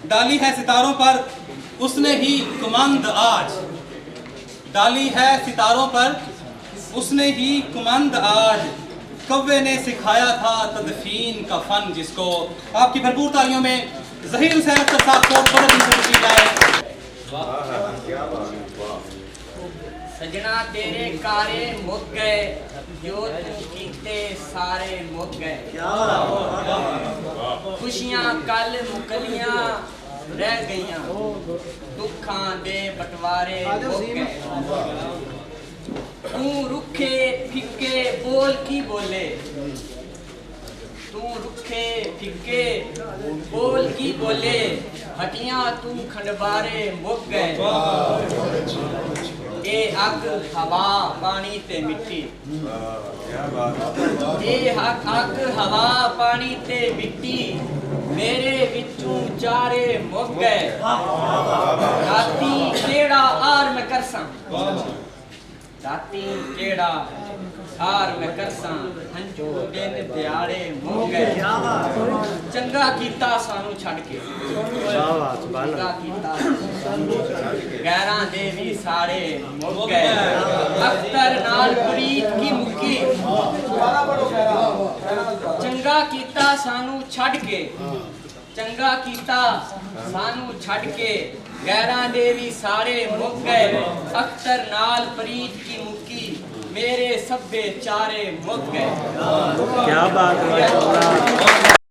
डाली है सितारों पर उसने ही कुमंद आज, डाली है सितारों पर उसने ही कुमंद आज, कव्वे ने सिखाया था तदफीन का फन जिसको। आपकी भरपूर तालियों में ज़हीर हुसैन अख्तर साहब को बहुत की जाए। सजना तेरे कारे मुक गए, जो तू कीते सारे मुक गए। खुशियां कल मुकलियां रह गईयां, दुखां दे बंटवारे मुक गए। तू रुखे फिक्के बोल की बोले, तू रुखे फिक्के बोल की बोले, हटियां तू खंडबारे मुक गए। ए अग हवा पानी ते मिट्टी, ए अग हवा पानी ते मिट्टी, मेरे विचों चारे मुक गए। राती केड़ा आर मैं करसां, राती केड़ा आर मैं करसां, हंजू दिन दिहाड़े मुक गए। चंगा कीता सानू छड़ के, चंगा कीता गैरां दे भी सारे मुक गए। अख्तर नाल प्रीत की मुक्की, चंगा कीता सानू छड़ के, चंगा कीता सानू छड़ के, गैरां दे भी सारे मुक गए। अख्तर नाल प्रीत की मुक्की, मेरे सब्बे चारे मुक गए। क्या बात है।